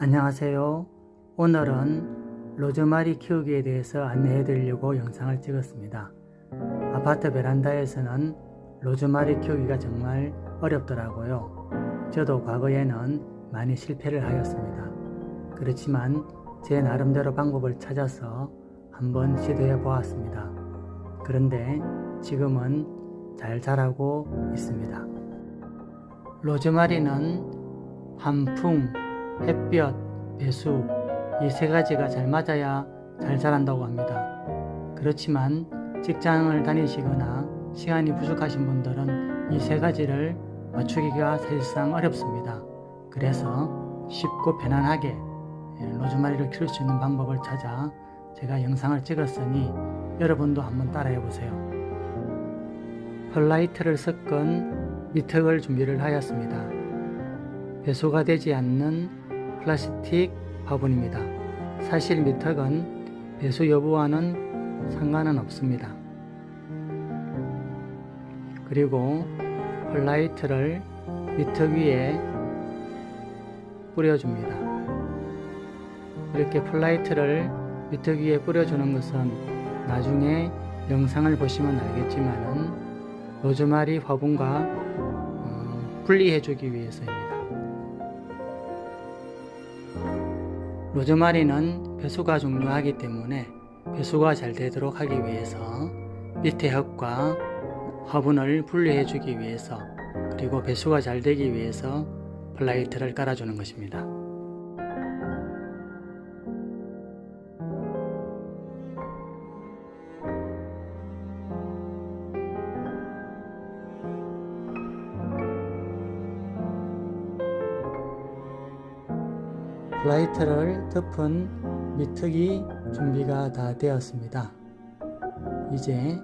안녕하세요. 오늘은 로즈마리 키우기에 대해서 안내해 드리려고 영상을 찍었습니다. 아파트 베란다에서는 로즈마리 키우기가 정말 어렵더라고요. 저도 과거에는 많이 실패를 하였습니다. 그렇지만 제 나름대로 방법을 찾아서 한번 시도해 보았습니다. 그런데 지금은 잘 자라고 있습니다. 로즈마리는 한풍, 햇볕, 배수 이 세 가지가 잘 맞아야 잘 자란다고 합니다. 그렇지만 직장을 다니시거나 시간이 부족하신 분들은 이 세 가지를 맞추기가 사실상 어렵습니다. 그래서 쉽고 편안하게 로즈마리를 키울 수 있는 방법을 찾아 제가 영상을 찍었으니 여러분도 한번 따라해 보세요. 펄라이트를 섞은 미턱을 준비를 하였습니다. 배수가 되지 않는 플라스틱 화분입니다. 사실 미턱은 배수 여부와는 상관은 없습니다. 그리고 펄라이트를 미턱 위에 뿌려줍니다. 이렇게 펄라이트를 미턱 위에 뿌려주는 것은 나중에 영상을 보시면 알겠지만은 로즈마리 화분과 분리해주기 위해서입니다. 로즈마리는 배수가 중요하기 때문에 배수가 잘 되도록 하기 위해서 밑에 흙과 화분을 분리해주기 위해서 그리고 배수가 잘 되기 위해서 펄라이트를 깔아주는 것입니다. 펄라이트를 덮은 미턱이 준비가 다 되었습니다. 이제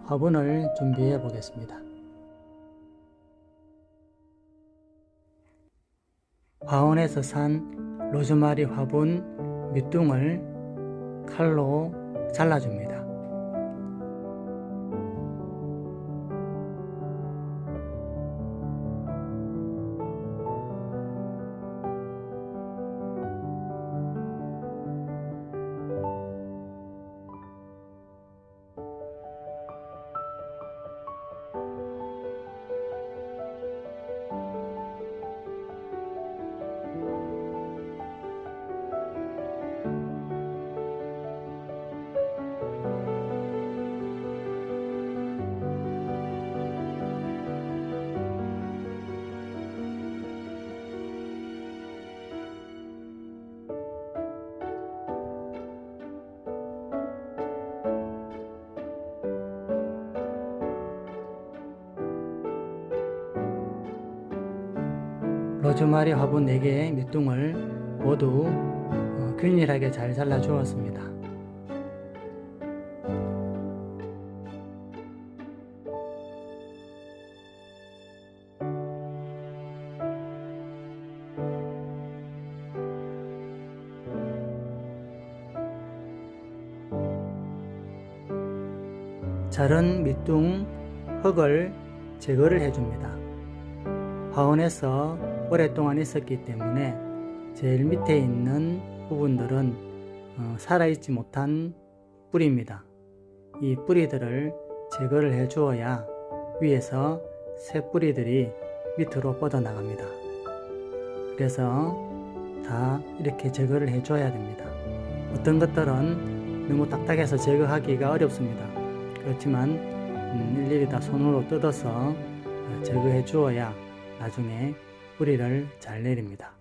화분을 준비해 보겠습니다. 화원에서 산 로즈마리 화분 밑둥을 칼로 잘라줍니다. 로즈마리 화분 4개의 밑둥을 모두 균일하게 잘 잘라 주었습니다. 자른 밑둥 흙을 제거를 해줍니다. 화원에서 오랫동안 있었기 때문에 제일 밑에 있는 부분들은 살아있지 못한 뿌리입니다. 이 뿌리들을 제거를 해 주어야 위에서 새 뿌리들이 밑으로 뻗어나갑니다. 그래서 다 이렇게 제거를 해 줘야 됩니다. 어떤 것들은 너무 딱딱해서 제거하기가 어렵습니다. 그렇지만 일일이 다 손으로 뜯어서 제거해 주어야 나중에 뿌리를 잘 내립니다.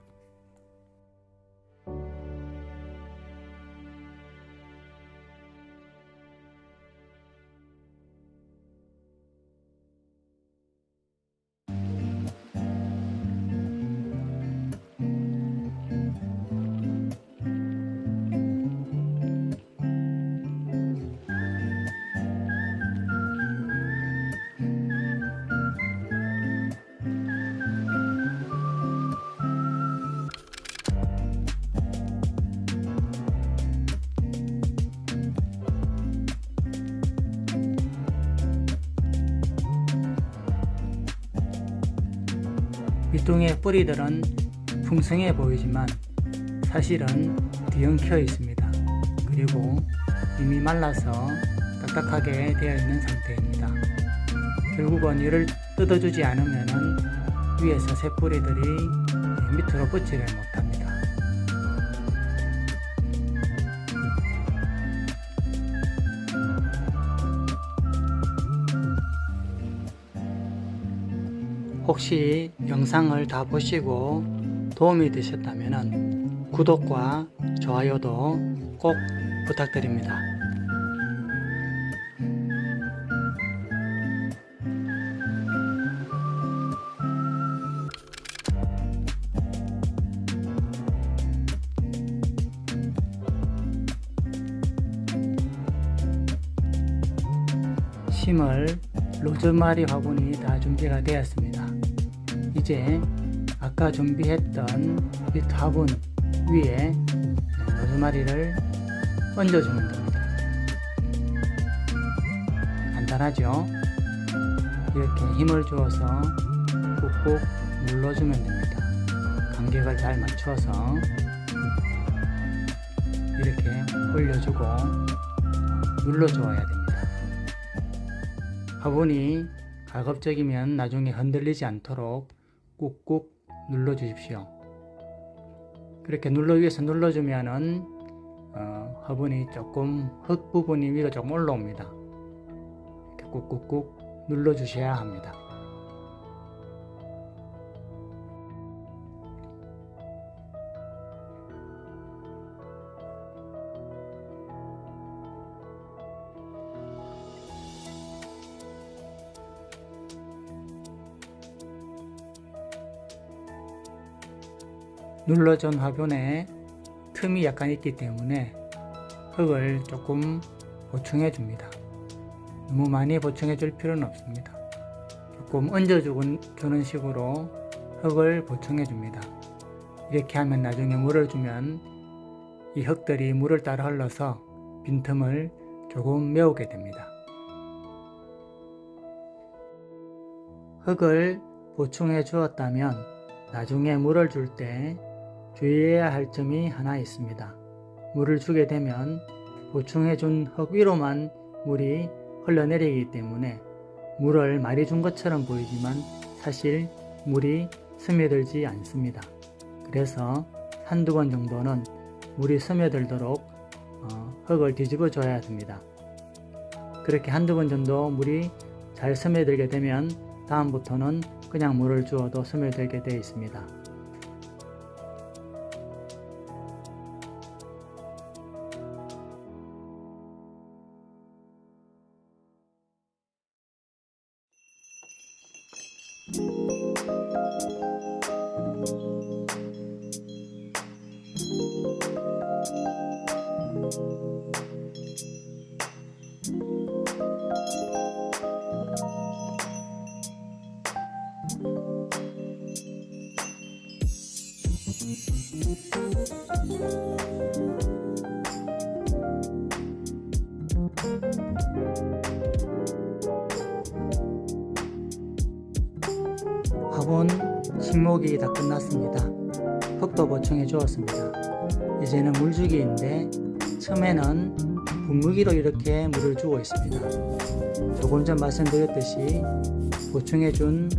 밑둥의 뿌리들은 풍성해 보이지만 사실은 뒤엉켜 있습니다. 그리고 이미 말라서 딱딱하게 되어 있는 상태입니다. 결국은 이를 뜯어주지 않으면 위에서 새뿌리들이 밑으로 뻗지를 못합니다. 혹시 영상을 다 보시고 도움이 되셨다면 구독과 좋아요도 꼭 부탁드립니다. 심을 로즈마리 화분이 다 준비가 되었습니다. 이제 아까 준비했던 밑 화분 위에 로즈마리를 얹어주면 됩니다. 간단하죠? 이렇게 힘을 주어서 꾹꾹 눌러주면 됩니다. 간격을 잘 맞추어서 이렇게 올려주고 눌러주어야 됩니다. 화분이 가급적이면 나중에 흔들리지 않도록 꾹꾹 눌러주십시오. 그렇게 위에서 눌러주면은 화분이 조금 흙 부분이 위로 조금 올라옵니다. 이렇게 꾹꾹꾹 눌러주셔야 합니다. 눌러준 화분에 틈이 약간 있기 때문에 흙을 조금 보충해 줍니다. 너무 많이 보충해 줄 필요는 없습니다. 조금 얹어주는 식으로 흙을 보충해 줍니다. 이렇게 하면 나중에 물을 주면 이 흙들이 물을 따라 흘러서 빈틈을 조금 메우게 됩니다. 흙을 보충해 주었다면 나중에 물을 줄 때 주의해야 할 점이 하나 있습니다. 물을 주게 되면 보충해 준 흙 위로만 물이 흘러내리기 때문에 물을 많이 준 것처럼 보이지만 사실 물이 스며들지 않습니다. 그래서 한두 번 정도는 물이 스며들도록 흙을 뒤집어 줘야 됩니다. 그렇게 한두 번 정도 물이 잘 스며들게 되면 다음부터는 그냥 물을 주어도 스며들게 되어 있습니다. 화분 식목이 다 끝났습니다. 흙도 보충해 주었습니다. 이제는 물주기인데 처음에는 분무기로 이렇게 물을 주고 있습니다. 조금 전 말씀드렸듯이 보충해 준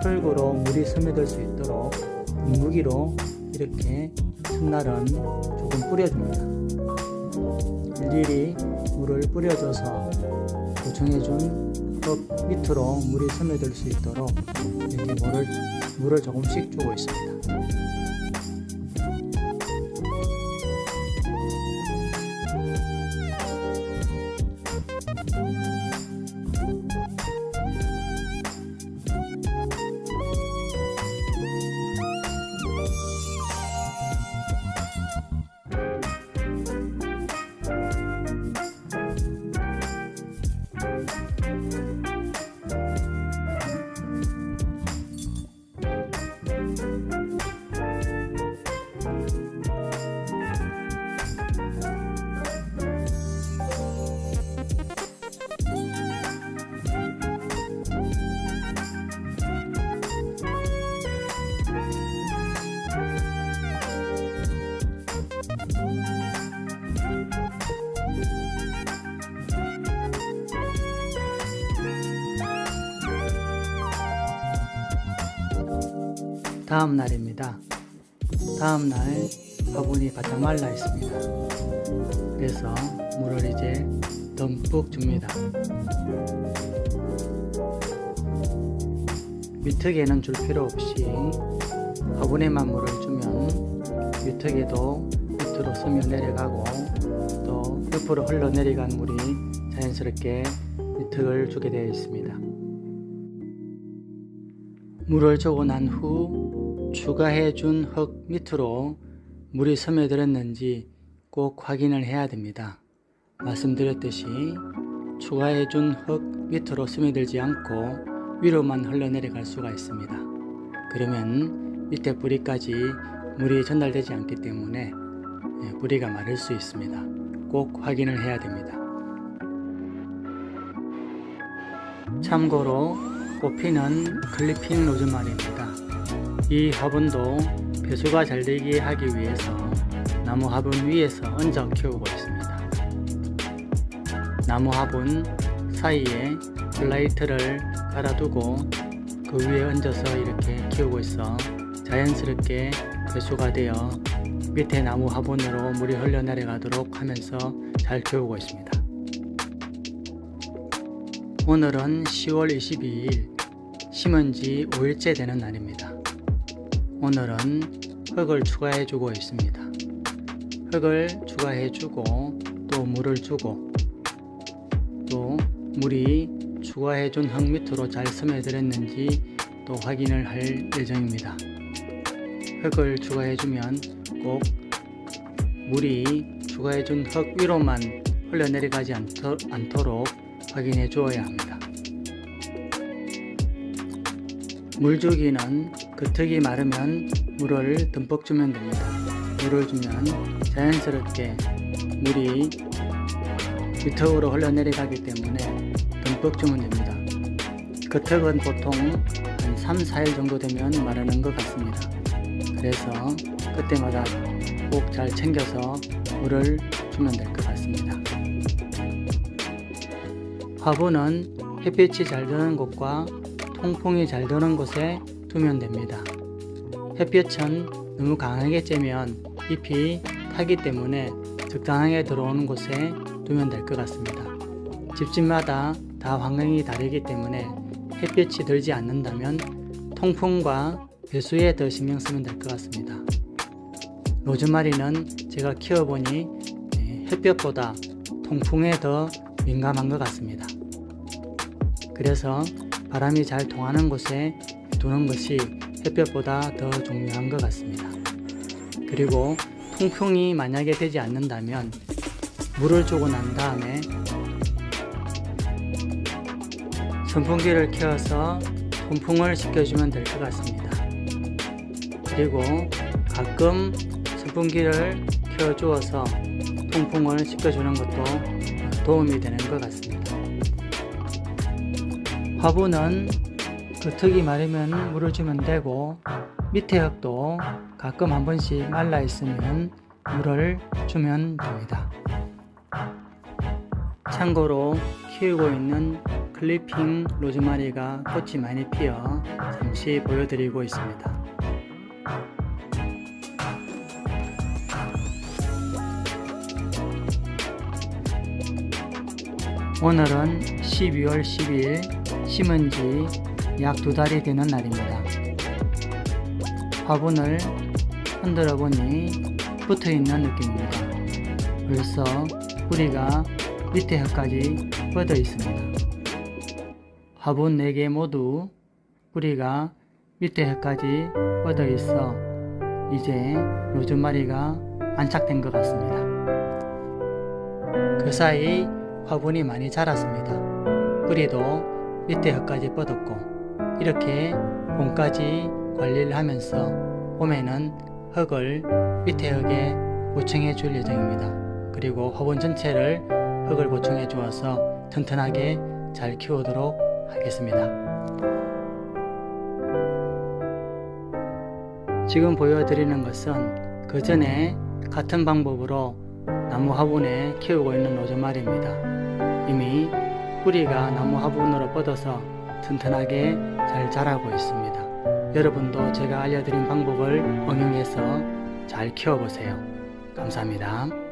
흙으로 물이 스며들 수 있도록 분무기로 이렇게 첫날은 조금 뿌려줍니다. 일일이 물을 뿌려줘서 보충해준 흙 밑으로 물이 스며들 수 있도록 이렇게 물을 조금씩 주고 있습니다. 다음 날입니다. 다음 날 화분이 바짝 말라 있습니다. 그래서 물을 이제 듬뿍 줍니다. 위턱에는 줄 필요 없이 화분에만 물을 주면 위턱에도 밑으로 스며 내려가고 또 옆으로 흘러내려간 물이 자연스럽게 위턱을 주게 되어 있습니다. 물을 주고 난 후 추가해 준 흙 밑으로 물이 스며들었는지 꼭 확인을 해야 됩니다. 말씀드렸듯이 추가해 준 흙 밑으로 스며들지 않고 위로만 흘러내려갈 수가 있습니다. 그러면 밑에 뿌리까지 물이 전달되지 않기 때문에 뿌리가 마를 수 있습니다. 꼭 확인을 해야 됩니다. 참고로 꽃피는 클리핑 로즈마리입니다. 이 화분도 배수가 잘 되게 하기 위해서 나무 화분 위에서 얹어 키우고 있습니다. 나무 화분 사이에 플라이트를 깔아두고 그 위에 얹어서 이렇게 키우고 있어 자연스럽게 배수가 되어 밑에 나무 화분으로 물이 흘러내려가도록 하면서 잘 키우고 있습니다. 오늘은 10월 22일 심은 지 5일째 되는 날입니다. 오늘은 흙을 추가해 주고 있습니다. 흙을 추가해 주고 또 물을 주고 또 물이 추가해 준 흙 밑으로 잘 스며들었는지 또 확인을 할 예정입니다. 흙을 추가해 주면 꼭 물이 추가해 준 흙 위로만 흘러내려가지 않도록 확인해 주어야 합니다. 물주기는 겉흙이 마르면 물을 듬뿍 주면 됩니다. 물을 주면 자연스럽게 물이 위턱으로 흘러내려가기 때문에 듬뿍 주면 됩니다. 겉흙은 보통 한 3, 4일 정도 되면 마르는 것 같습니다. 그래서 그때마다 꼭 잘 챙겨서 물을 주면 될 것 같습니다. 화분은 햇빛이 잘 드는 곳과 통풍이 잘 드는 곳에 두면 됩니다. 햇빛은 너무 강하게 쬐면 잎이 타기 때문에 적당하게 들어오는 곳에 두면 될 것 같습니다. 집집마다 다 환경이 다르기 때문에 햇빛이 들지 않는다면 통풍과 배수에 더 신경 쓰면 될 것 같습니다. 로즈마리는 제가 키워보니 햇볕보다 통풍에 더 민감한 것 같습니다. 그래서 바람이 잘 통하는 곳에 두는 것이 햇볕보다 더 중요한 것 같습니다. 그리고 통풍이 만약에 되지 않는다면 물을 주고 난 다음에 선풍기를 켜서 통풍을 시켜주면 될 것 같습니다. 그리고 가끔 선풍기를 켜주어서 통풍을 시켜주는 것도 도움이 되는 것 같습니다. 화분은 겉흙이 마르면 물을 주면 되고 밑에 흙도 가끔 한 번씩 말라 있으면 물을 주면 됩니다. 참고로 키우고 있는 클리핑 로즈마리가 꽃이 많이 피어 잠시 보여드리고 있습니다. 오늘은 12월 10일 심은 지 약 2달이 되는 날입니다. 화분을 흔들어 보니 붙어 있는 느낌입니다. 벌써 뿌리가 밑에 흙까지 뻗어 있습니다. 화분 4개 모두 뿌리가 밑에 흙까지 뻗어 있어 이제 로즈마리가 안착된 것 같습니다. 그 사이 화분이 많이 자랐습니다. 뿌리도 밑에 흙까지 뻗었고 이렇게 봄까지 관리를 하면서 봄에는 흙을 밑에 흙에 보충해 줄 예정입니다. 그리고 화분 전체를 흙을 보충해 주어서 튼튼하게 잘 키우도록 하겠습니다. 지금 보여드리는 것은 그 전에 같은 방법으로 나무 화분에 키우고 있는 로즈마리입니다. 이미 뿌리가 나무 화분으로 뻗어서 튼튼하게 잘 자라고 있습니다. 여러분도 제가 알려드린 방법을 응용해서 잘 키워보세요. 감사합니다.